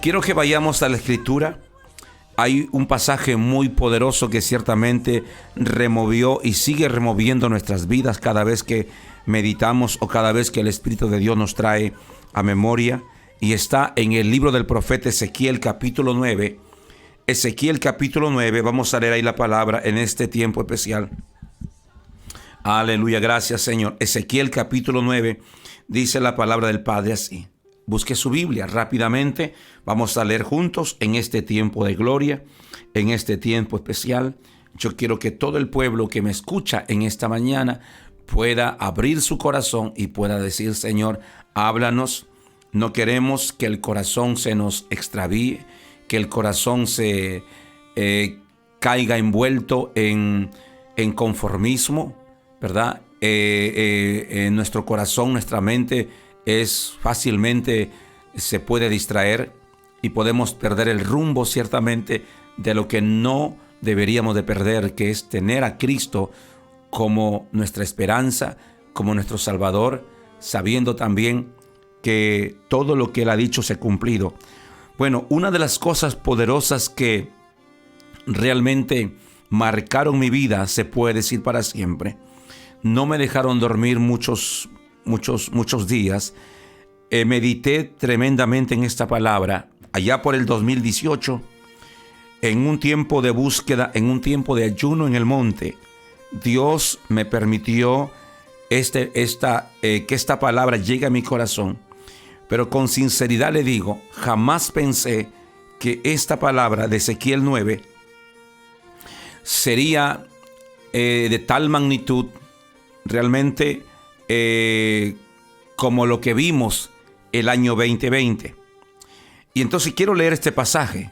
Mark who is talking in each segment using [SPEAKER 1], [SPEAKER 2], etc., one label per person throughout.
[SPEAKER 1] Quiero que vayamos a la Escritura. Hay un pasaje muy poderoso que ciertamente removió y sigue removiendo nuestras vidas cada vez que meditamos o cada vez que el Espíritu de Dios nos trae a memoria. Y está en el libro del profeta Ezequiel capítulo 9. Ezequiel capítulo 9, vamos a leer ahí la palabra en este tiempo especial. Aleluya, gracias Señor. Ezequiel capítulo 9 dice la palabra del Padre así. Busque su Biblia rápidamente. Vamos a leer juntos en este tiempo de gloria, en este tiempo especial. Yo quiero que todo el pueblo que me escucha en esta mañana pueda abrir su corazón y pueda decir: Señor, háblanos. No queremos que el corazón se nos extravíe, que el corazón se caiga envuelto en conformismo, ¿verdad? En nuestro corazón, nuestra mente fácilmente se puede distraer y podemos perder el rumbo ciertamente de lo que no deberíamos de perder, que es tener a Cristo como nuestra esperanza, como nuestro Salvador, sabiendo también que todo lo que Él ha dicho se ha cumplido. Bueno, una de las cosas poderosas que realmente marcaron mi vida, se puede decir para siempre, no me dejaron dormir muchos días. Medité tremendamente en esta palabra allá por el 2018, en un tiempo de búsqueda, en un tiempo de ayuno en el monte. Dios me permitió que esta palabra llegue a mi corazón. Pero con sinceridad le digo, jamás pensé que esta palabra de Ezequiel 9 sería de tal magnitud realmente como lo que vimos el año 2020. Y entonces quiero leer este pasaje,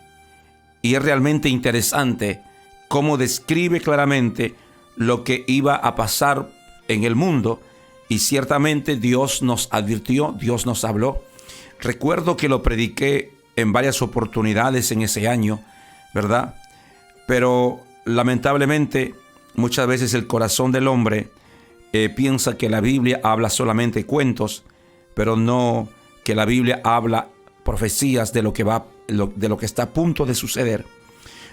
[SPEAKER 1] y es realmente interesante cómo describe claramente lo que iba a pasar en el mundo, y ciertamente Dios nos advirtió, Dios nos habló. Recuerdo que lo prediqué en varias oportunidades en ese año, ¿verdad? Pero lamentablemente muchas veces el corazón del hombre piensa que la Biblia habla solamente cuentos, pero no que la Biblia habla profecías de lo que está a punto de suceder.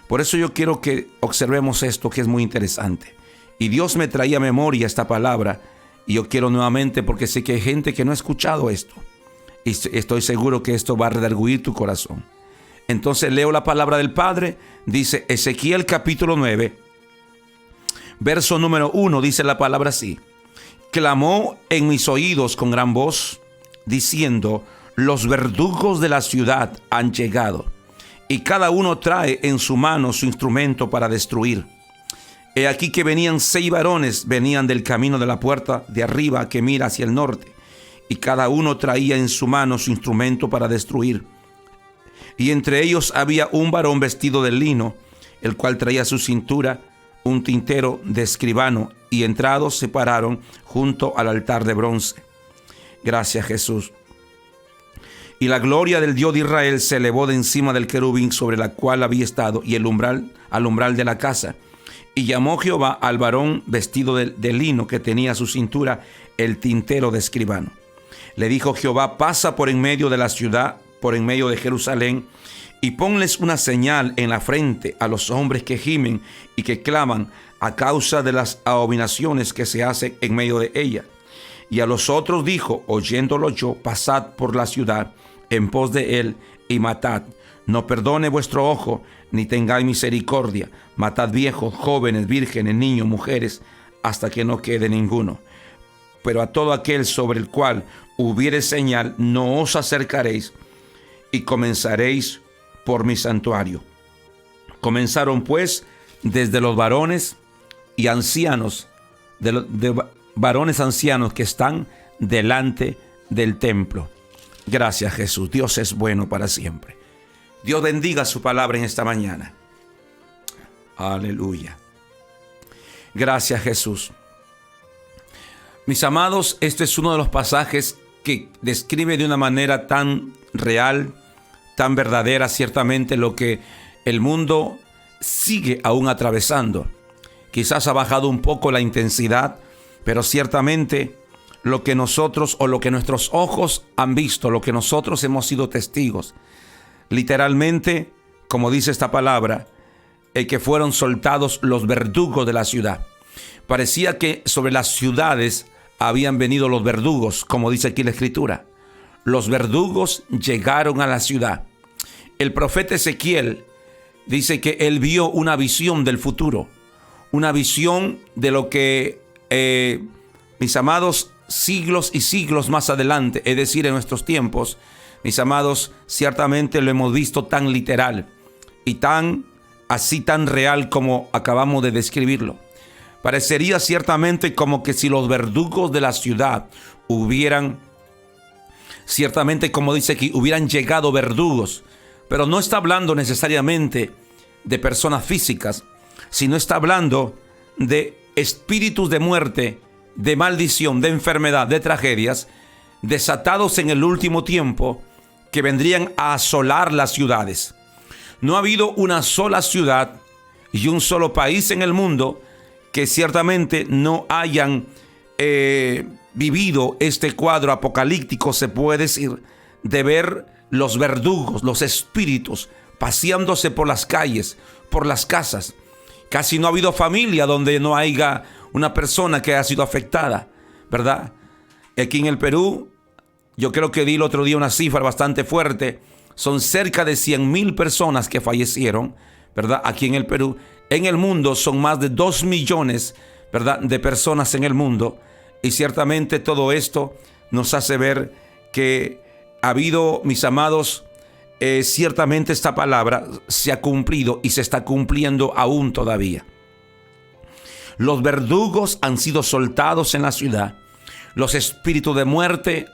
[SPEAKER 1] Por eso yo quiero que observemos esto, que es muy interesante. Y Dios me traía a memoria esta palabra, y yo quiero nuevamente, porque sé que hay gente que no ha escuchado esto, y estoy seguro que esto va a redarguir tu corazón. Entonces leo la palabra del Padre. Dice Ezequiel capítulo 9, verso número 1, dice la palabra así: clamó en mis oídos con gran voz, diciendo: los verdugos de la ciudad han llegado, y cada uno trae en su mano su instrumento para destruir. He aquí que venían 6 varones, venían del camino de la puerta de arriba que mira hacia el norte, y cada uno traía en su mano su instrumento para destruir. Y entre ellos había un varón vestido de lino, el cual traía a su cintura un tintero de escribano, y entrados se pararon junto al altar de bronce. Gracias, Jesús. Y la gloria del Dios de Israel se elevó de encima del querubín sobre la cual había estado, y al umbral de la casa. Y llamó Jehová al varón vestido de lino que tenía a su cintura el tintero de escribano. Le dijo Jehová: pasa por en medio de la ciudad, por en medio de Jerusalén, y ponles una señal en la frente a los hombres que gimen y que claman a causa de las abominaciones que se hacen en medio de ella. Y a los otros dijo, oyéndolo yo: pasad por la ciudad en pos de él y matad. No perdone vuestro ojo, ni tengáis misericordia. Matad viejos, jóvenes, vírgenes, niños, mujeres, hasta que no quede ninguno. Pero a todo aquel sobre el cual hubiere señal, no os acercaréis, y comenzaréis por mi santuario. Comenzaron pues desde los varones y ancianos, de varones ancianos que están delante del templo. Gracias, Jesús. Dios es bueno para siempre. Dios bendiga su palabra en esta mañana. Aleluya. Gracias, Jesús. Mis amados, este es uno de los pasajes que describe de una manera tan real, tan verdadera, ciertamente lo que el mundo sigue aún atravesando. Quizás ha bajado un poco la intensidad, pero ciertamente lo que nosotros o lo que nuestros ojos han visto, lo que nosotros hemos sido testigos, literalmente, como dice esta palabra, que fueron soltados los verdugos de la ciudad. Parecía que sobre las ciudades habían venido los verdugos, como dice aquí la Escritura. Los verdugos llegaron a la ciudad. El profeta Ezequiel dice que él vio una visión del futuro, una visión de lo que, mis amados, siglos y siglos más adelante, es decir, en nuestros tiempos, mis amados, ciertamente lo hemos visto tan literal y tan real como acabamos de describirlo. Parecería ciertamente como que si los verdugos de la ciudad hubieran, ciertamente como dice aquí, hubieran llegado verdugos, pero no está hablando necesariamente de personas físicas, sino está hablando de espíritus de muerte, de maldición, de enfermedad, de tragedias, desatados en el último tiempo, que vendrían a asolar las ciudades. No ha habido una sola ciudad y un solo país en el mundo que ciertamente no hayan vivido este cuadro apocalíptico, se puede decir, de ver los verdugos, los espíritus, paseándose por las calles, por las casas. Casi no ha habido familia donde no haya una persona que haya sido afectada, ¿verdad? Aquí en el Perú, yo creo que di el otro día una cifra bastante fuerte. Son cerca de 100,000 personas que fallecieron, ¿verdad? Aquí en el Perú. En el mundo son más de 2 millones, ¿verdad?, de personas en el mundo. Y ciertamente todo esto nos hace ver que ha habido, mis amados, ciertamente esta palabra se ha cumplido y se está cumpliendo aún todavía. Los verdugos han sido soltados en la ciudad. Los espíritus de muerte,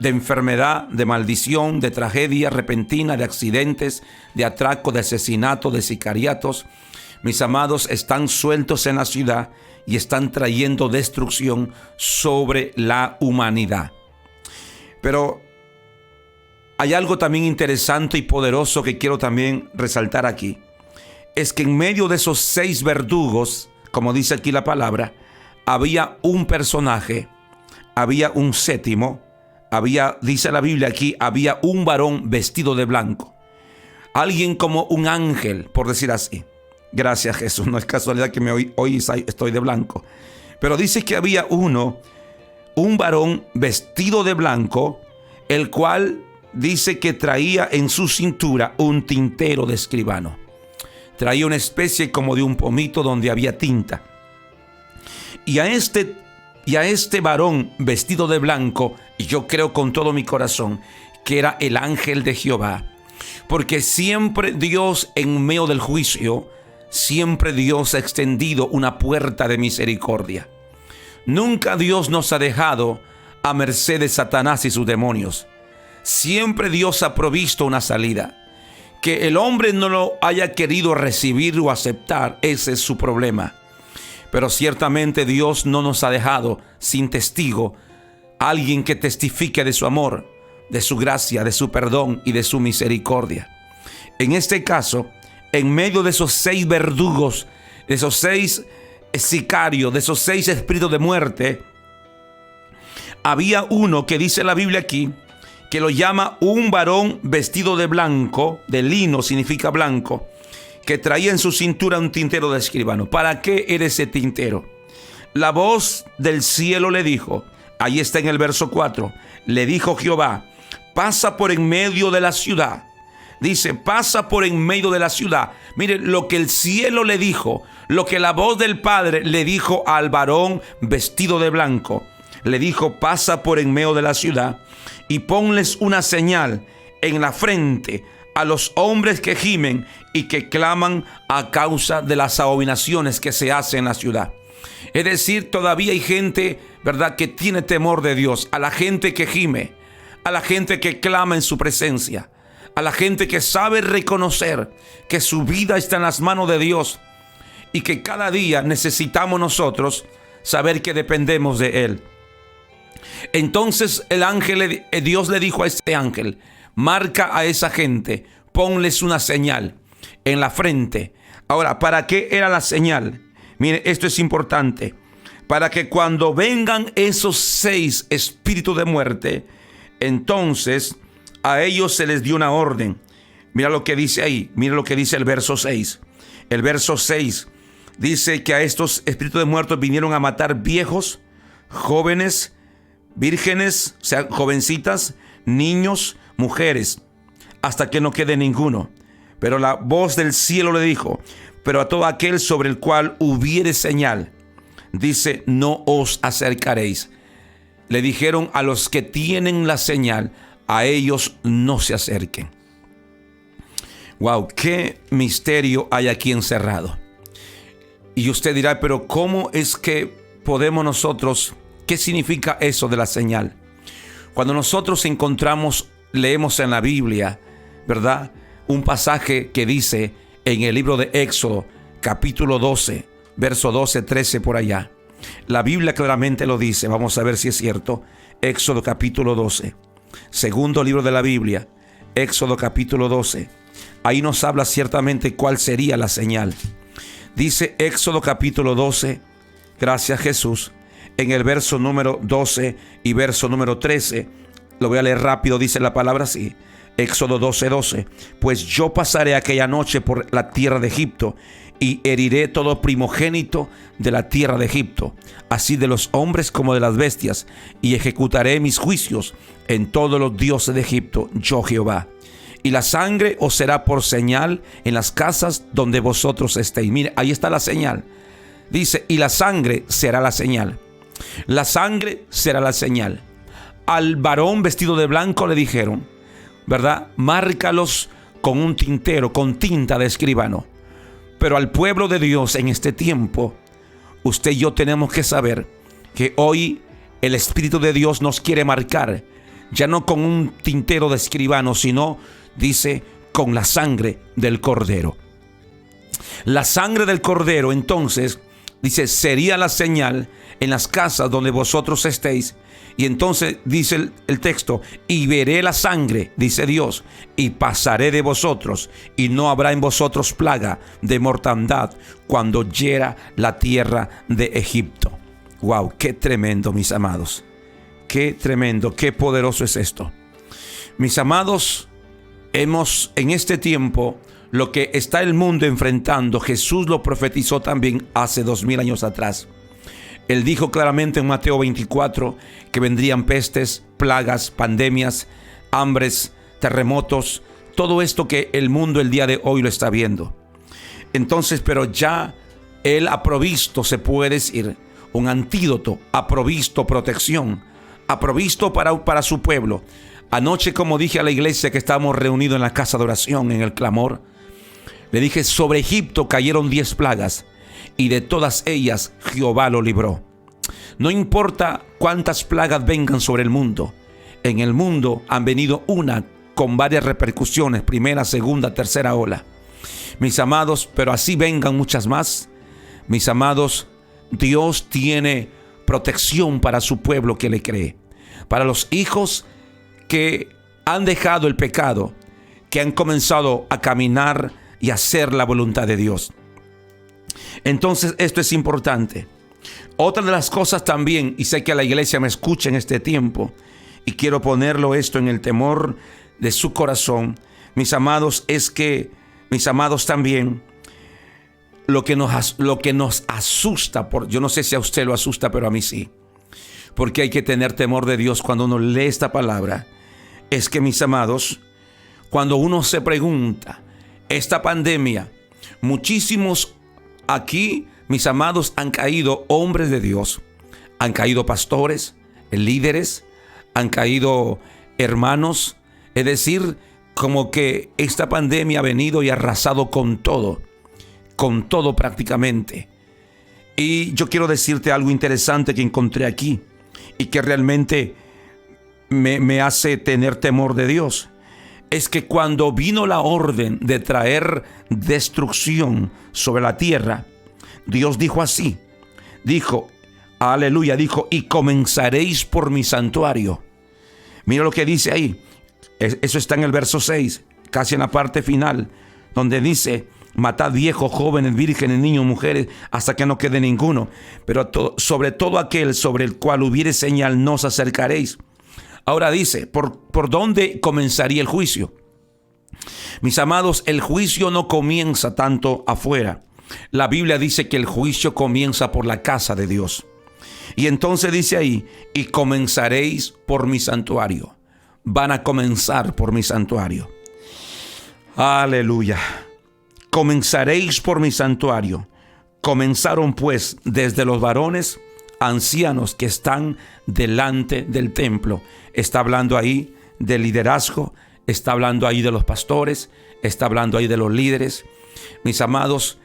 [SPEAKER 1] de enfermedad, de maldición, de tragedia repentina, de accidentes, de atraco, de asesinato, de sicariatos, mis amados, están sueltos en la ciudad y están trayendo destrucción sobre la humanidad. Pero hay algo también interesante y poderoso que quiero también resaltar aquí. Es que en medio de esos 6 verdugos, como dice aquí la palabra, había un personaje, había un séptimo, dice la Biblia aquí, había un varón vestido de blanco. Alguien como un ángel, por decir así. Gracias, Jesús. No es casualidad que hoy estoy de blanco. Pero dice que había un varón vestido de blanco, el cual dice que traía en su cintura un tintero de escribano. Traía una especie como de un pomito donde había tinta. Y a este varón vestido de blanco, yo creo con todo mi corazón que era el ángel de Jehová. Porque siempre Dios, en medio del juicio, siempre Dios ha extendido una puerta de misericordia. Nunca Dios nos ha dejado a merced de Satanás y sus demonios. Siempre Dios ha provisto una salida. Que el hombre no lo haya querido recibir o aceptar, ese es su problema. Pero ciertamente Dios no nos ha dejado sin testigo alguien que testifique de su amor, de su gracia, de su perdón y de su misericordia. En este caso, en medio de esos 6 verdugos, de esos 6 sicarios, de esos 6 espíritus de muerte, había uno que dice la Biblia aquí, que lo llama un varón vestido de blanco, de lino significa blanco, que traía en su cintura un tintero de escribano. ¿Para qué era ese tintero? La voz del cielo le dijo, ahí está en el verso 4, le dijo Jehová, pasa por en medio de la ciudad. Dice, pasa por en medio de la ciudad. Mire, lo que el cielo le dijo, lo que la voz del Padre le dijo al varón vestido de blanco. Le dijo, pasa por en medio de la ciudad y ponles una señal en la frente a los hombres que gimen y que claman a causa de las abominaciones que se hacen en la ciudad. Es decir, todavía hay gente, ¿verdad?, que tiene temor de Dios. A la gente que gime, a la gente que clama en su presencia, a la gente que sabe reconocer que su vida está en las manos de Dios y que cada día necesitamos nosotros saber que dependemos de Él. Entonces Dios le dijo a este ángel, marca a esa gente, ponles una señal en la frente. Ahora, ¿para qué era la señal? Mire, esto es importante. Para que cuando vengan esos 6 espíritus de muerte, entonces a ellos se les dio una orden. Mira lo que dice ahí, mira lo que dice el verso 6. El verso 6 dice que a estos espíritus de muertos vinieron a matar viejos, jóvenes, vírgenes, o sea, jovencitas, niños, mujeres, hasta que no quede ninguno. Pero la voz del cielo le dijo: pero a todo aquel sobre el cual hubiere señal, dice, no os acercaréis. Le dijeron a los que tienen la señal, a ellos no se acerquen. Wow, qué misterio hay aquí encerrado. Y usted dirá, pero ¿cómo es que podemos nosotros, qué significa eso de la señal? Cuando nosotros leemos en la Biblia, ¿verdad?, un pasaje que dice en el libro de Éxodo, capítulo 12, verso 12, 13 por allá. La Biblia claramente lo dice, vamos a ver si es cierto. Éxodo capítulo 12, segundo libro de la Biblia, Éxodo capítulo 12. Ahí nos habla ciertamente cuál sería la señal. Dice Éxodo capítulo 12, gracias Jesús, en el verso número 12 y verso número 13. Lo voy a leer rápido, dice la palabra así. Éxodo 12, 12. Pues yo pasaré aquella noche por la tierra de Egipto y heriré todo primogénito de la tierra de Egipto, así de los hombres como de las bestias, y ejecutaré mis juicios en todos los dioses de Egipto, yo Jehová. Y la sangre os será por señal en las casas donde vosotros estéis. Mire, ahí está la señal. Dice, y la sangre será la señal. La sangre será la señal. Al varón vestido de blanco le dijeron, ¿verdad?, márcalos con un tintero, con tinta de escribano. Pero al pueblo de Dios en este tiempo, usted y yo tenemos que saber que hoy el Espíritu de Dios nos quiere marcar, ya no con un tintero de escribano, sino, dice, con la sangre del Cordero. La sangre del Cordero, entonces, dice, sería la señal en las casas donde vosotros estéis. Y entonces dice el texto, y veré la sangre, dice Dios, y pasaré de vosotros, y no habrá en vosotros plaga de mortandad cuando hiera la tierra de Egipto. Wow, qué tremendo, mis amados. Qué tremendo, qué poderoso es esto. Mis amados, en este tiempo, lo que está el mundo enfrentando, Jesús lo profetizó también hace 2000 años atrás. Él dijo claramente en Mateo 24 que vendrían pestes, plagas, pandemias, hambres, terremotos, todo esto que el mundo el día de hoy lo está viendo. Entonces, pero ya Él ha provisto, se puede decir, un antídoto, ha provisto protección, ha provisto para su pueblo. Anoche, como dije a la iglesia que estábamos reunidos en la casa de oración, en el clamor, le dije, sobre Egipto cayeron 10 plagas, y de todas ellas Jehová lo libró. No importa cuántas plagas vengan sobre el mundo. En el mundo han venido una con varias repercusiones, primera, segunda, tercera ola. Mis amados, pero así vengan muchas más. Mis amados, Dios tiene protección para su pueblo que le cree. Para los hijos que han dejado el pecado, que han comenzado a caminar y hacer la voluntad de Dios. Entonces esto es importante. Otra de las cosas también, y sé que la iglesia me escucha en este tiempo, y quiero ponerlo esto en el temor de su corazón, mis amados, es que, mis amados, también lo que nos asusta, yo no sé si a usted lo asusta, pero a mí sí, porque hay que tener temor de Dios cuando uno lee esta palabra, es que, mis amados, cuando uno se pregunta, esta pandemia, muchísimos aquí, mis amados, han caído hombres de Dios, han caído pastores, líderes, han caído hermanos. Es decir, como que esta pandemia ha venido y arrasado con todo prácticamente. Y yo quiero decirte algo interesante que encontré aquí y que realmente me hace tener temor de Dios. Es que cuando vino la orden de traer destrucción sobre la tierra, Dios dijo así, dijo, aleluya, dijo, y comenzaréis por mi santuario. Mira lo que dice ahí, eso está en el verso 6, casi en la parte final, donde dice, matad viejos, jóvenes, vírgenes, niños, mujeres, hasta que no quede ninguno, pero sobre todo aquel sobre el cual hubiere señal no os acercaréis. Ahora dice, ¿por dónde comenzaría el juicio? Mis amados, el juicio no comienza tanto afuera. La Biblia dice que el juicio comienza por la casa de Dios. Y entonces dice ahí, y comenzaréis por mi santuario. Van a comenzar por mi santuario. Aleluya. Comenzaréis por mi santuario. Comenzaron pues desde los varones ancianos que están delante del templo. Está hablando ahí del liderazgo, está hablando ahí de los pastores, está hablando ahí de los líderes. Mis amados,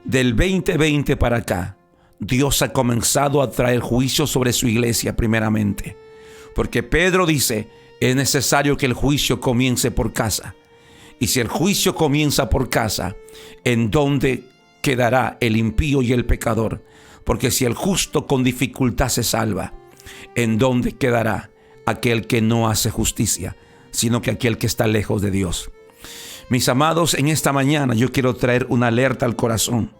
[SPEAKER 1] del 2020 para acá, Dios ha comenzado a traer juicio sobre su iglesia primeramente. Porque Pedro dice, es necesario que el juicio comience por casa. Y si el juicio comienza por casa, ¿en dónde quedará el impío y el pecador? Porque si el justo con dificultad se salva, ¿en dónde quedará aquel que no hace justicia, sino que aquel que está lejos de Dios? Mis amados, en esta mañana yo quiero traer una alerta al corazón.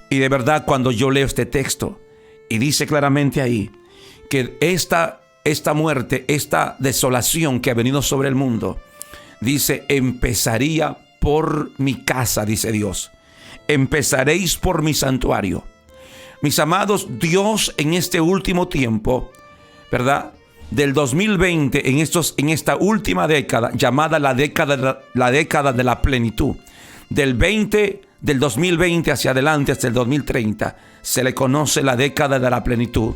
[SPEAKER 1] Y de verdad, cuando yo leo este texto, y dice claramente ahí, que esta muerte, esta desolación que ha venido sobre el mundo, dice, empezaría por mi casa, dice Dios. Empezaréis por mi santuario. Mis amados, Dios en este último tiempo, ¿verdad? Del 2020, en esta última década, llamada la década de la plenitud, del 2020 hacia adelante, hasta el 2030, se le conoce la década de la plenitud.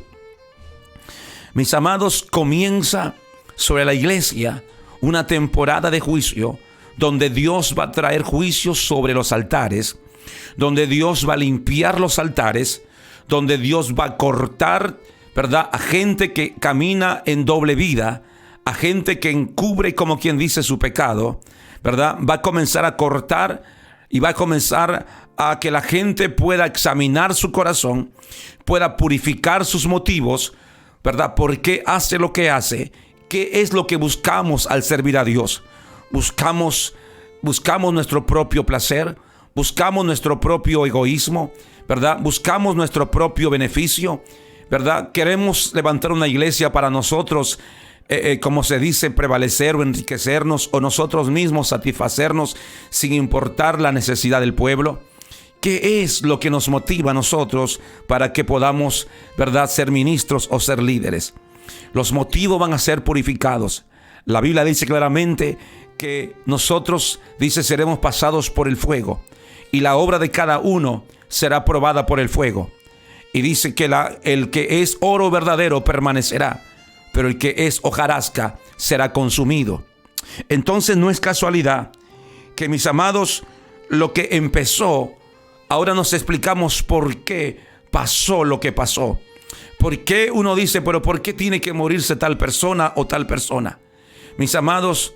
[SPEAKER 1] Mis amados, comienza sobre la iglesia una temporada de juicio, donde Dios va a traer juicios sobre los altares, donde Dios va a limpiar los altares, donde Dios va a cortar, ¿verdad?, a gente que camina en doble vida, a gente que encubre, como quien dice, su pecado, ¿verdad? Va a comenzar a cortar y va a comenzar a que la gente pueda examinar su corazón, pueda purificar sus motivos, ¿verdad? ¿Por qué hace lo que hace? ¿Qué es lo que buscamos al servir a Dios? Buscamos nuestro propio placer, buscamos nuestro propio egoísmo, ¿verdad? Buscamos nuestro propio beneficio, ¿verdad? Queremos levantar una iglesia para nosotros, como se dice, prevalecer o enriquecernos, o nosotros mismos satisfacernos sin importar la necesidad del pueblo. ¿Qué es lo que nos motiva a nosotros para que podamos, ¿verdad?, ser ministros o ser líderes? Los motivos van a ser purificados. La Biblia dice claramente que nosotros, dice, seremos pasados por el fuego, y la obra de cada uno será probada por el fuego. Y dice que el que es oro verdadero permanecerá, pero el que es hojarasca será consumido. Entonces no es casualidad que, mis amados, lo que empezó, ahora nos explicamos por qué pasó lo que pasó. ¿Por qué uno dice, pero por qué tiene que morirse tal persona o tal persona? Mis amados,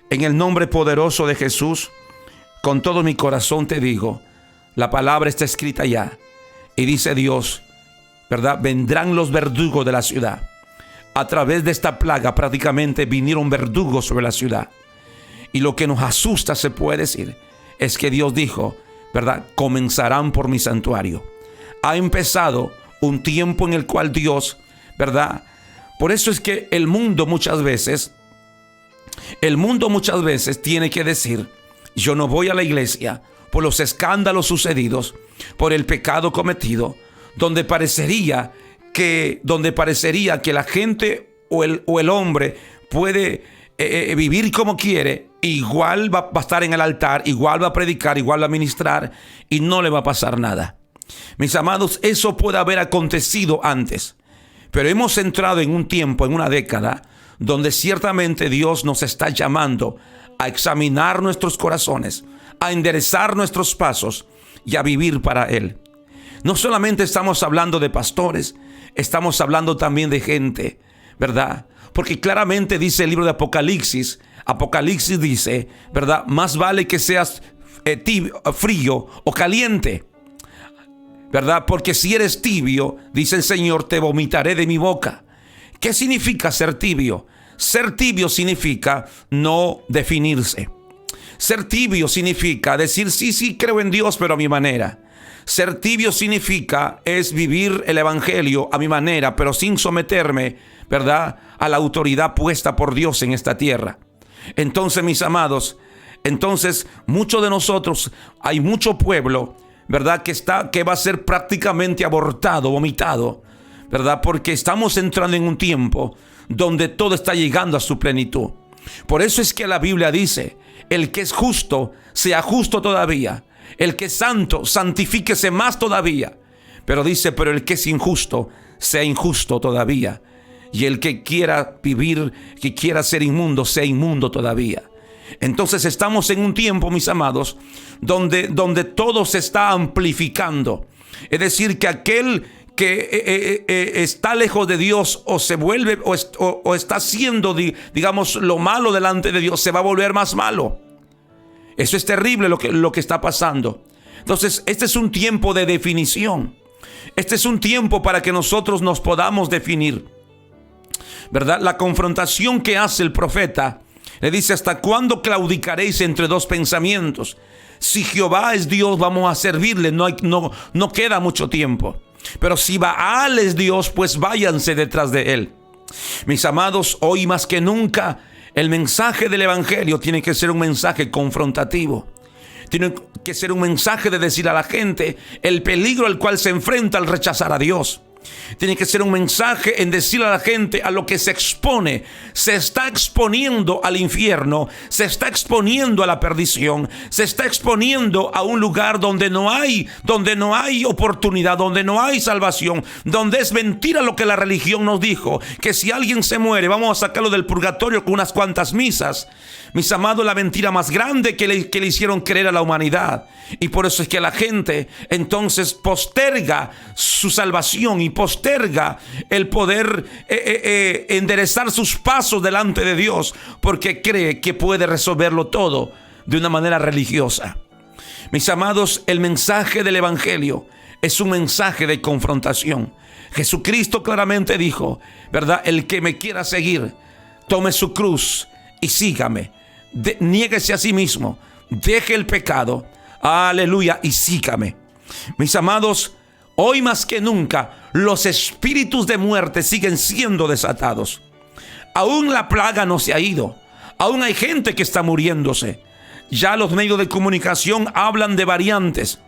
[SPEAKER 1] en el nombre poderoso de Jesús, con todo mi corazón te digo, la palabra está escrita ya. Y dice Dios, ¿verdad? Vendrán los verdugos de la ciudad. A través de esta plaga prácticamente vinieron verdugos sobre la ciudad. Y lo que nos asusta, se puede decir, es que Dios dijo, ¿verdad?, comenzarán por mi santuario. Ha empezado un tiempo en el cual Dios, ¿verdad? Por eso es que el mundo muchas veces tiene que decir, yo no voy a la iglesia por los escándalos sucedidos, por el pecado cometido, donde parecería que la gente o el hombre puede vivir como quiere, igual va a estar en el altar, igual va a predicar, igual va a ministrar, y no le va a pasar nada. Mis amados, eso puede haber acontecido antes, pero hemos entrado en un tiempo, en una década, donde ciertamente Dios nos está llamando a examinar nuestros corazones, a enderezar nuestros pasos y a vivir para Él. No solamente estamos hablando de pastores, estamos hablando también de gente, ¿verdad? Porque claramente dice el libro de Apocalipsis dice, ¿verdad?, más vale que seas frío o caliente, ¿verdad? Porque si eres tibio, dice el Señor, te vomitaré de mi boca. ¿Qué significa ser tibio? Ser tibio significa no definirse. Ser tibio significa decir, sí, creo en Dios, pero a mi manera. Ser tibio significa es vivir el evangelio a mi manera, pero sin someterme, ¿verdad?, a la autoridad puesta por Dios en esta tierra. Entonces, mis amados, Entonces, muchos de nosotros, hay mucho pueblo, ¿verdad?, que va a ser prácticamente abortado, vomitado, ¿verdad? Porque estamos entrando en un tiempo donde todo está llegando a su plenitud. Por eso es que la Biblia dice: el que es justo, sea justo todavía. El que es santo, santifíquese más todavía. Pero dice: pero el que es injusto, sea injusto todavía. Y el que quiera vivir, que quiera ser inmundo, sea inmundo todavía. Entonces estamos en un tiempo, mis amados, donde todo se está amplificando. Es decir, que aquel que está lejos de Dios, o se vuelve o está haciendo, digamos, lo malo delante de Dios, se va a volver más malo. Eso es terrible lo que está pasando. Entonces, este es un tiempo de definición. Este es un tiempo para que nosotros nos podamos definir, ¿verdad? La confrontación que hace el profeta le dice: ¿hasta cuándo claudicaréis entre dos pensamientos? Si Jehová es Dios, vamos a servirle. No queda mucho tiempo. Pero si Baal es Dios, pues váyanse detrás de él. Mis amados, hoy más que nunca, el mensaje del evangelio tiene que ser un mensaje confrontativo. Tiene que ser un mensaje de decir a la gente el peligro al cual se enfrenta al rechazar a Dios. Tiene que ser un mensaje en decirle a la gente a lo que se expone. Se está exponiendo al infierno, se está exponiendo a la perdición, se está exponiendo a un lugar donde no hay oportunidad, donde no hay salvación, donde es mentira lo que la religión nos dijo, que si alguien se muere vamos a sacarlo del purgatorio con unas cuantas misas. Mis amados, la mentira más grande que le hicieron creer a la humanidad. Y por eso es que la gente entonces posterga su salvación y posterga el poder enderezar sus pasos delante de Dios, porque cree que puede resolverlo todo de una manera religiosa. Mis amados, el mensaje del evangelio es un mensaje de confrontación. Jesucristo claramente dijo, ¿verdad? El que me quiera seguir, tome su cruz y sígame. Niéguese a sí mismo, deje el pecado, aleluya, y sígame. Mis amados, hoy más que nunca los espíritus de muerte siguen siendo desatados. Aún la plaga no se ha ido. Aún hay gente que está muriéndose. Ya los medios de comunicación hablan de variantes,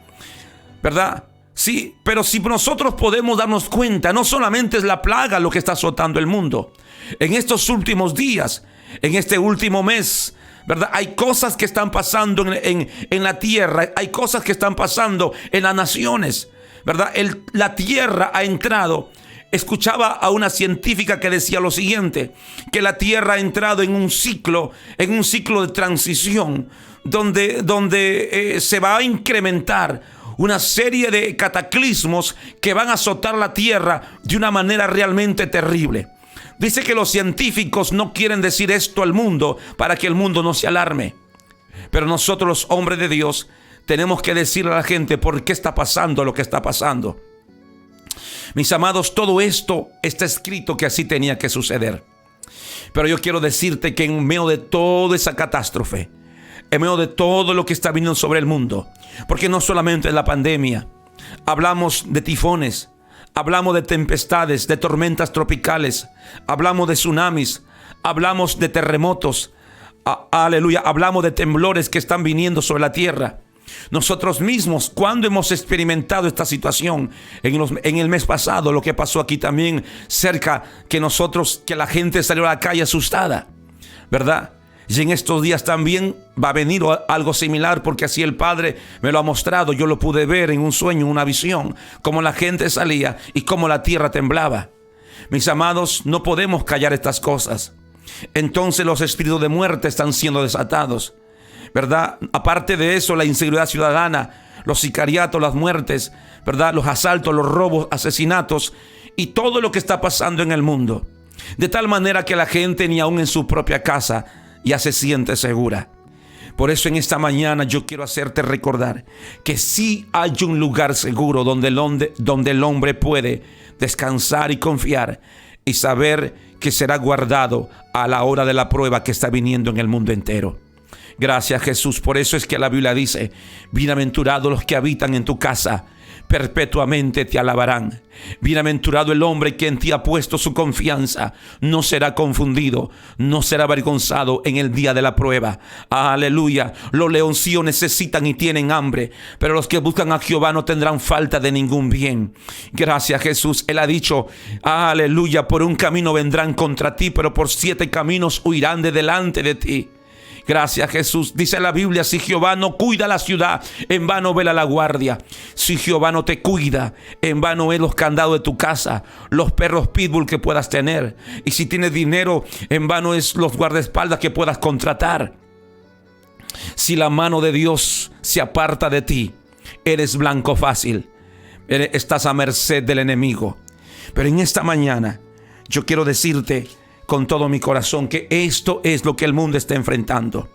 [SPEAKER 1] ¿verdad? Sí, pero si nosotros podemos darnos cuenta, no solamente es la plaga lo que está azotando el mundo. En estos últimos días, en este último mes, ¿verdad? Hay cosas que están pasando en la tierra, hay cosas que están pasando en las naciones, ¿verdad? La tierra ha entrado. Escuchaba a una científica que decía lo siguiente, que la tierra ha entrado en un ciclo de transición, donde se va a incrementar una serie de cataclismos que van a azotar la tierra de una manera realmente terrible. Dice que los científicos no quieren decir esto al mundo para que el mundo no se alarme. Pero nosotros, los hombres de Dios, tenemos que decirle a la gente por qué está pasando lo que está pasando. Mis amados, todo esto está escrito que así tenía que suceder. Pero yo quiero decirte que en medio de toda esa catástrofe, en medio de todo lo que está viniendo sobre el mundo, porque no solamente es la pandemia, hablamos de tifones, hablamos de tempestades, de tormentas tropicales, hablamos de tsunamis, hablamos de terremotos, aleluya, hablamos de temblores que están viniendo sobre la tierra. Nosotros mismos, cuando hemos experimentado esta situación, en el mes pasado, lo que pasó aquí también cerca, que la gente salió a la calle asustada, ¿verdad? Y en estos días también va a venir algo similar, porque así el Padre me lo ha mostrado. Yo lo pude ver en un sueño, en una visión, cómo la gente salía y cómo la tierra temblaba. Mis amados, no podemos callar estas cosas. Entonces los espíritus de muerte están siendo desatados, ¿verdad? Aparte de eso, la inseguridad ciudadana, los sicariatos, las muertes, ¿verdad? Los asaltos, los robos, asesinatos y todo lo que está pasando en el mundo. De tal manera que la gente ni aún en su propia casa ya se siente segura. Por eso en esta mañana yo quiero hacerte recordar que sí hay un lugar seguro donde el hombre puede descansar y confiar y saber que será guardado a la hora de la prueba que está viniendo en el mundo entero. Gracias, Jesús. Por eso es que la Biblia dice: bienaventurados los que habitan en tu casa, perpetuamente te alabarán. Bienaventurado el hombre que en ti ha puesto su confianza. No será confundido, no será avergonzado en el día de la prueba. Aleluya. Los leoncillos necesitan y tienen hambre, pero los que buscan a Jehová no tendrán falta de ningún bien. Gracias, Jesús. Él ha dicho, aleluya, por un camino vendrán contra ti, pero por 7 caminos huirán de delante de ti. Gracias, Jesús. Dice la Biblia, si Jehová no cuida la ciudad, en vano vela la guardia. Si Jehová no te cuida, en vano es los candados de tu casa, los perros pitbull que puedas tener. Y si tienes dinero, en vano es los guardaespaldas que puedas contratar. Si la mano de Dios se aparta de ti, eres blanco fácil. Estás a merced del enemigo. Pero en esta mañana, yo quiero decirte con todo mi corazón que esto es lo que el mundo está enfrentando.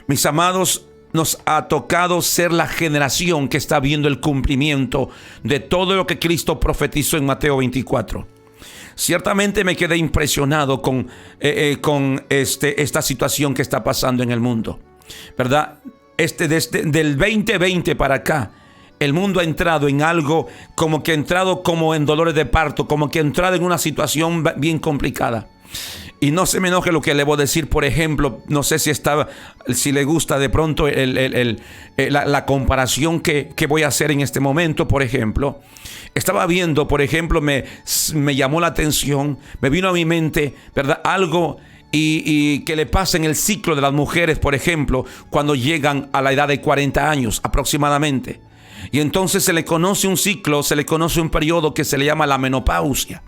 [SPEAKER 1] Mis amados, nos ha tocado ser la generación que está viendo el cumplimiento de todo lo que Cristo profetizó en Mateo 24. Ciertamente me quedé impresionado con esta situación que está pasando en el mundo, ¿verdad? Del 2020 para acá, el mundo ha entrado en algo como que ha entrado como en dolores de parto, como que ha entrado en una situación bien complicada. Y no se me enoje lo que le voy a decir, por ejemplo, no sé si le gusta de pronto la comparación que voy a hacer en este momento. Por ejemplo, estaba viendo, por ejemplo, me llamó la atención, me vino a mi mente, ¿verdad? Algo y que le pasa en el ciclo de las mujeres, por ejemplo, cuando llegan a la edad de 40 años aproximadamente. Y entonces se le conoce un ciclo, se le conoce un periodo que se le llama la menopausia.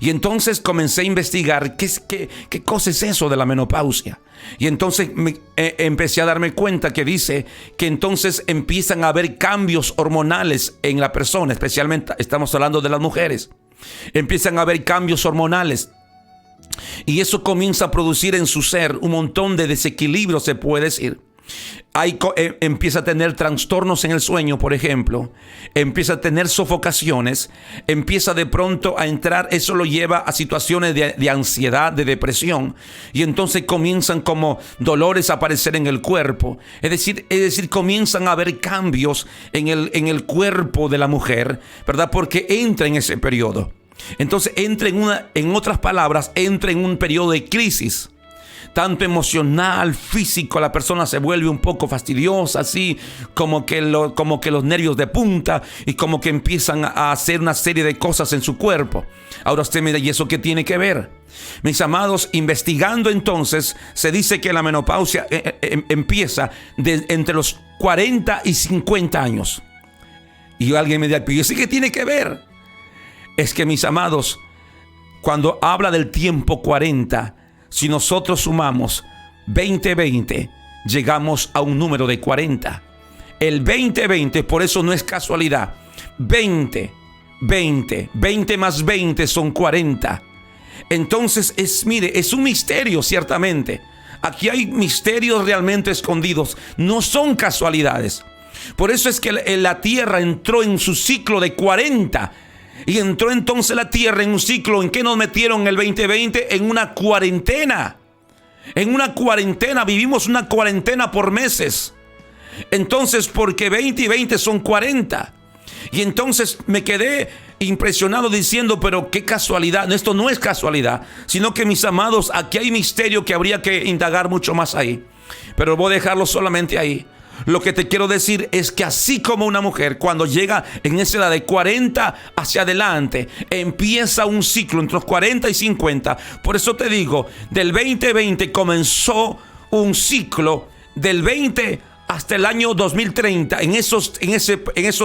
[SPEAKER 1] Y entonces comencé a investigar qué cosa es eso de la menopausia. Y entonces empecé a darme cuenta que dice que entonces empiezan a haber cambios hormonales en la persona, especialmente estamos hablando de las mujeres. Empiezan a haber cambios hormonales. Y eso comienza a producir en su ser un montón de desequilibrio, se puede decir. Empieza a tener trastornos en el sueño, por ejemplo. Empieza a tener sofocaciones. Empieza de pronto a entrar. Eso lo lleva a situaciones de ansiedad, de depresión. Y entonces comienzan como dolores a aparecer en el cuerpo. Es decir, comienzan a haber cambios en el cuerpo de la mujer, ¿verdad? Porque entra en ese periodo. Entonces en otras palabras, entra en un periodo de crisis. Tanto emocional, físico, la persona se vuelve un poco fastidiosa, así como que los nervios de punta y como que empiezan a hacer una serie de cosas en su cuerpo. Ahora usted me dirá, ¿y eso qué tiene que ver? Mis amados, investigando entonces, se dice que la menopausia empieza entre los 40 y 50 años. Y alguien me dirá, ¿y eso qué tiene que ver? Es que, mis amados, cuando habla del tiempo 40, si nosotros sumamos 20-20, llegamos a un número de 40. El 20-20, por eso no es casualidad. 20 más 20 son 40. Entonces, es un misterio, ciertamente. Aquí hay misterios realmente escondidos. No son casualidades. Por eso es que la tierra entró en su ciclo de 40. Y entró entonces la tierra en un ciclo. ¿En qué nos metieron en el 2020? En una cuarentena. En una cuarentena. Vivimos una cuarentena por meses. Entonces, porque 20 y 20 son 40. Y entonces me quedé impresionado diciendo, pero qué casualidad. Esto no es casualidad, sino que, mis amados, aquí hay misterio que habría que indagar mucho más ahí. Pero voy a dejarlo solamente ahí. Lo que te quiero decir es que así como una mujer cuando llega en esa edad de 40 hacia adelante, empieza un ciclo entre los 40 y 50. Por eso te digo, del 2020 comenzó un ciclo del 20 hasta el año 2030. En esos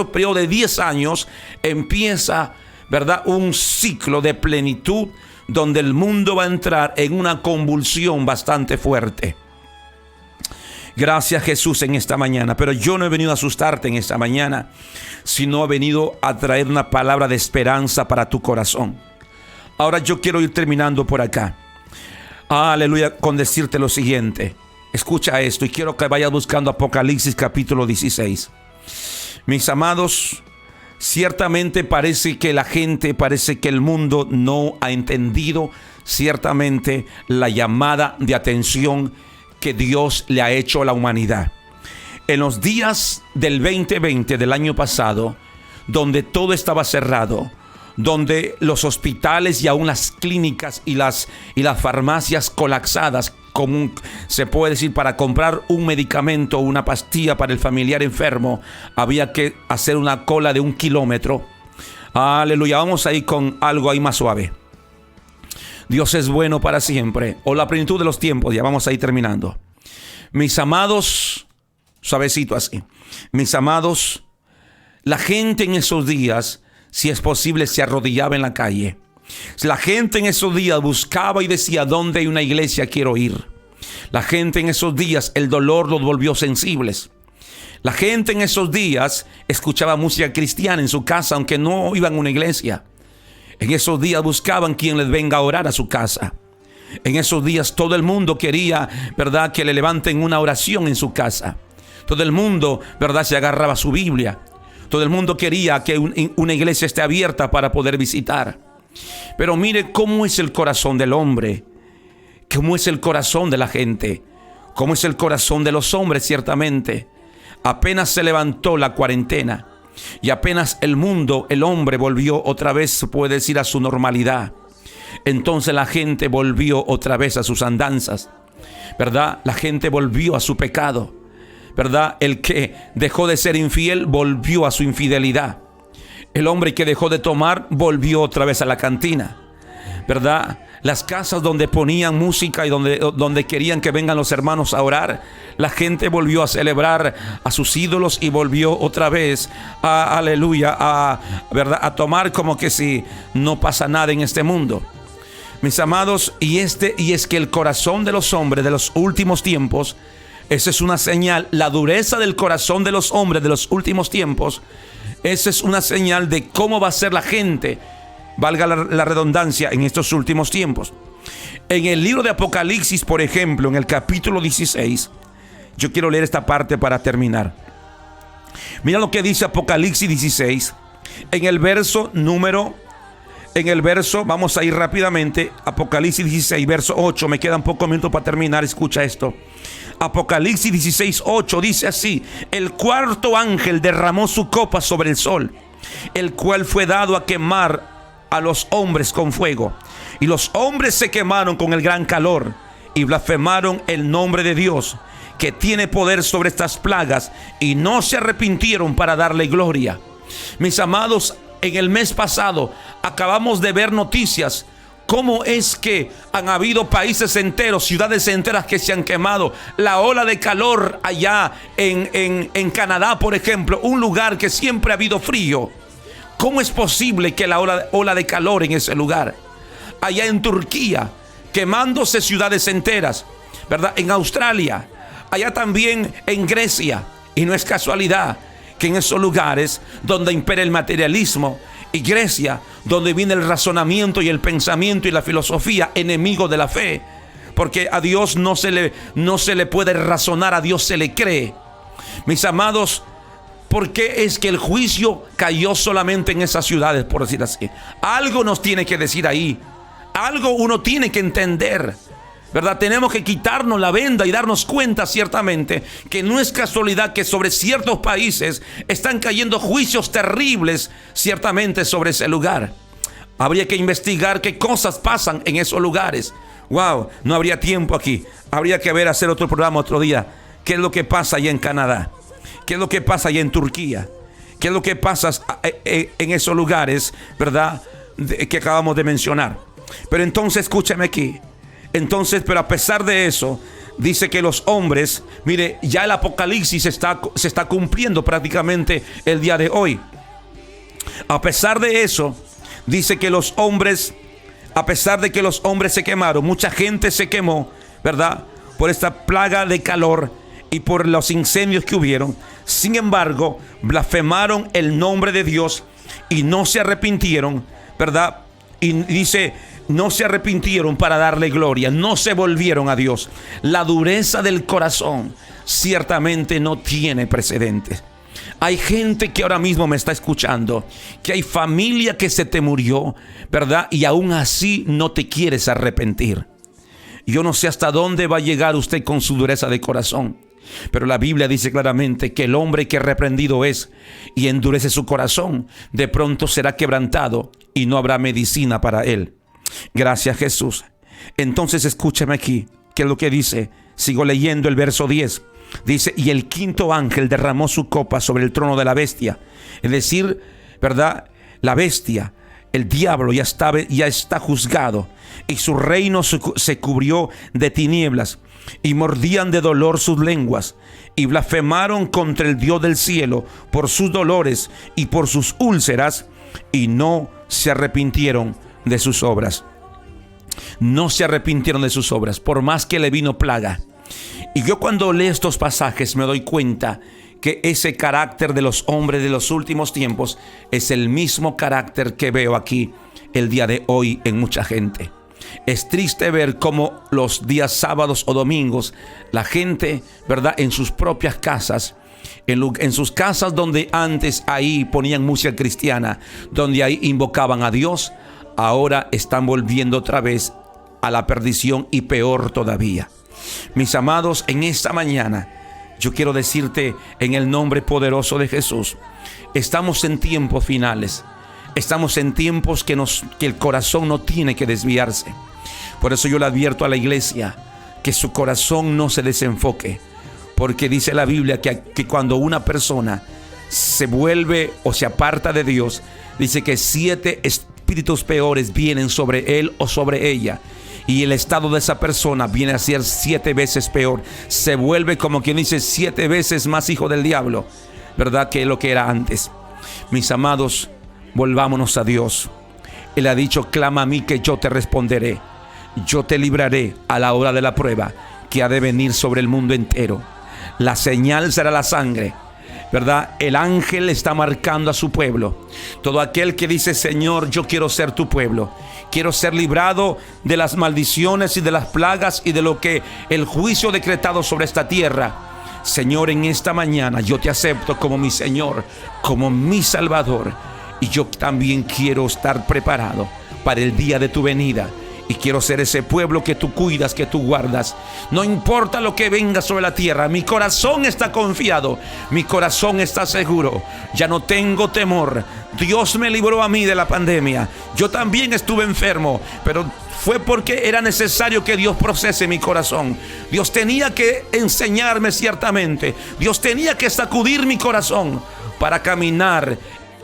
[SPEAKER 1] periodos de 10 años empieza, ¿verdad?, un ciclo de plenitud donde el mundo va a entrar en una convulsión bastante fuerte. Gracias, Jesús, en esta mañana. Pero yo no he venido a asustarte en esta mañana, sino he venido a traer una palabra de esperanza para tu corazón. Ahora yo quiero ir terminando por acá. Aleluya, con decirte lo siguiente. Escucha esto y quiero que vayas buscando Apocalipsis capítulo 16. Mis amados, ciertamente parece que el mundo no ha entendido ciertamente la llamada de atención que Dios le ha hecho a la humanidad. En los días del 2020 del año pasado, donde todo estaba cerrado, donde los hospitales y aún las clínicas y las farmacias colapsadas, como se puede decir, para comprar un medicamento o una pastilla para el familiar enfermo, había que hacer una cola de 1 kilómetro. Aleluya, vamos ahí con algo ahí más suave. Dios es bueno para siempre, o la plenitud de los tiempos, ya vamos ahí terminando. Mis amados, suavecito así, mis amados, la gente en esos días, si es posible, se arrodillaba en la calle. La gente en esos días buscaba y decía: ¿dónde hay una iglesia? Quiero ir. La gente en esos días, el dolor los volvió sensibles. La gente en esos días escuchaba música cristiana en su casa, aunque no iban a una iglesia. En esos días buscaban quien les venga a orar a su casa. En esos días todo el mundo quería, ¿verdad?, que le levanten una oración en su casa. Todo el mundo, ¿verdad?, se agarraba a su Biblia. Todo el mundo quería que una iglesia esté abierta para poder visitar. Pero mire cómo es el corazón del hombre, cómo es el corazón de la gente, cómo es el corazón de los hombres, ciertamente. Apenas se levantó la cuarentena y apenas el mundo, el hombre volvió otra vez, se puede decir, a su normalidad. Entonces la gente volvió otra vez a sus andanzas, ¿verdad? La gente volvió a su pecado, ¿verdad? El que dejó de ser infiel volvió a su infidelidad. El hombre que dejó de tomar volvió otra vez a la cantina, ¿verdad? Las casas donde ponían música y donde querían que vengan los hermanos a orar, la gente volvió a celebrar a sus ídolos y volvió otra vez ¿verdad?, a tomar como que si no pasa nada en este mundo. Mis amados, y es que el corazón de los hombres de los últimos tiempos, esa es una señal. La dureza del corazón de los hombres de los últimos tiempos, esa es una señal de cómo va a ser la gente, valga la redundancia, en estos últimos tiempos. En el libro de Apocalipsis, por ejemplo, en el capítulo 16, yo quiero leer esta parte para terminar. Mira lo que dice Apocalipsis 16, en el verso, vamos a ir rápidamente, Apocalipsis 16, verso 8, me quedan pocos minutos para terminar, escucha esto. Apocalipsis 16, 8 dice así: el cuarto ángel derramó su copa sobre el sol, el cual fue dado a quemar a los hombres con fuego. Y los hombres se quemaron con el gran calor y blasfemaron el nombre de Dios, que tiene poder sobre estas plagas, y no se arrepintieron para darle gloria. Mis amados, en el mes pasado acabamos de ver noticias. ¿Cómo es que han habido países enteros, ciudades enteras que se han quemado? La ola de calor allá en Canadá, por ejemplo, un lugar que siempre ha habido frío. ¿Cómo es posible que la ola de calor en ese lugar? Allá en Turquía, quemándose ciudades enteras, ¿verdad? En Australia, allá también en Grecia. Y no es casualidad que en esos lugares donde impera el materialismo, y Grecia, donde viene el razonamiento y el pensamiento y la filosofía, enemigo de la fe, porque a Dios no se le puede razonar, a Dios se le cree. Mis amados, ¿por qué es que el juicio cayó solamente en esas ciudades, por decir así? Algo nos tiene que decir ahí, algo uno tiene que entender, ¿verdad? Tenemos que quitarnos la venda y darnos cuenta ciertamente que no es casualidad que sobre ciertos países están cayendo juicios terribles ciertamente sobre ese lugar. Habría que investigar qué cosas pasan en esos lugares. Wow, no habría tiempo aquí. Habría que hacer otro programa otro día. ¿Qué es lo que pasa allá en Canadá? ¿Qué es lo que pasa allá en Turquía? ¿Qué es lo que pasa en esos lugares, verdad, que acabamos de mencionar? Pero entonces escúchame aquí. Entonces, pero a pesar de eso, dice que los hombres, mire, ya el Apocalipsis se está cumpliendo prácticamente el día de hoy. A pesar de eso, dice que los hombres, a pesar de que los hombres se quemaron, mucha gente se quemó, ¿verdad?, por esta plaga de calor y por los incendios que hubieron. Sin embargo, blasfemaron el nombre de Dios y no se arrepintieron, ¿verdad? Y dice, no se arrepintieron para darle gloria, no se volvieron a Dios. La dureza del corazón ciertamente no tiene precedentes. Hay gente que ahora mismo me está escuchando, que hay familia que se te murió, ¿verdad? Y aún así no te quieres arrepentir. Yo no sé hasta dónde va a llegar usted con su dureza de corazón. Pero la Biblia dice claramente que el hombre que reprendido es y endurece su corazón, de pronto será quebrantado y no habrá medicina para él. Gracias, Jesús. Entonces escúchame aquí, ¿qué es lo que dice? Sigo leyendo el verso 10. Dice, y el quinto ángel derramó su copa sobre el trono de la bestia. Es decir, ¿verdad? La bestia, el diablo ya está juzgado, y su reino se cubrió de tinieblas, y mordían de dolor sus lenguas, y blasfemaron contra el Dios del cielo por sus dolores y por sus úlceras, y no se arrepintieron de sus obras. No se arrepintieron de sus obras, por más que le vino plaga. Y yo cuando leo estos pasajes me doy cuenta que ese carácter de los hombres de los últimos tiempos es el mismo carácter que veo aquí el día de hoy en mucha gente. Es triste ver cómo los días sábados o domingos la gente, ¿verdad?, en sus propias casas, en sus casas donde antes ahí ponían música cristiana, donde ahí invocaban a Dios, ahora están volviendo otra vez a la perdición y peor todavía. Mis amados, en esta mañana yo quiero decirte en el nombre poderoso de Jesús, estamos en tiempos finales. Estamos en tiempos que el corazón no tiene que desviarse. Por eso yo le advierto a la iglesia que su corazón no se desenfoque. Porque dice la Biblia que cuando una persona se vuelve o se aparta de Dios, dice que 7 espíritus peores vienen sobre él o sobre ella. Y el estado de esa persona viene a ser 7 veces peor. Se vuelve, como quien dice, 7 veces más hijo del diablo, ¿verdad?, que lo que era antes. Mis amados, volvámonos a Dios. Él ha dicho, clama a mí que yo te responderé. Yo te libraré a la hora de la prueba que ha de venir sobre el mundo entero. La señal será la sangre, ¿verdad? El ángel está marcando a su pueblo. Todo aquel que dice, Señor, yo quiero ser tu pueblo. Quiero ser librado de las maldiciones y de las plagas y de lo que el juicio decretado sobre esta tierra. Señor, en esta mañana yo te acepto como mi Señor, como mi Salvador. Y yo también quiero estar preparado para el día de tu venida. Y quiero ser ese pueblo que tú cuidas, que tú guardas. No importa lo que venga sobre la tierra, mi corazón está confiado, mi corazón está seguro. Ya no tengo temor. Dios me libró a mí de la pandemia. Yo también estuve enfermo, pero fue porque era necesario que Dios procese mi corazón. Dios tenía que enseñarme ciertamente. Dios tenía que sacudir mi corazón para caminar,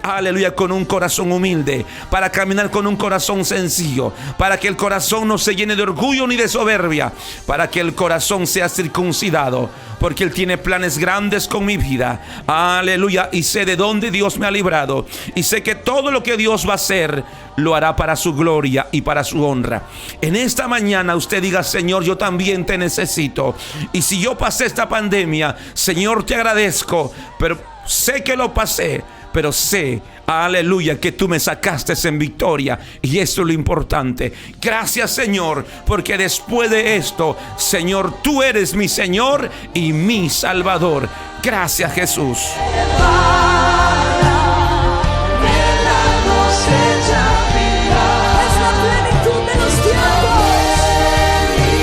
[SPEAKER 1] aleluya, con un corazón humilde, para caminar con un corazón sencillo, para que el corazón no se llene de orgullo ni de soberbia, para que el corazón sea circuncidado, porque Él tiene planes grandes con mi vida, aleluya, y sé de dónde Dios me ha librado, y sé que todo lo que Dios va a hacer, lo hará para su gloria y para su honra. En esta mañana usted diga, Señor, yo también te necesito, y si yo pasé esta pandemia, Señor, te agradezco, pero sé que lo pasé, pero sé, aleluya, que tú me sacaste en victoria, y eso es lo importante. Gracias, Señor, porque después de esto, Señor, tú eres mi Señor y mi Salvador. Gracias, Jesús.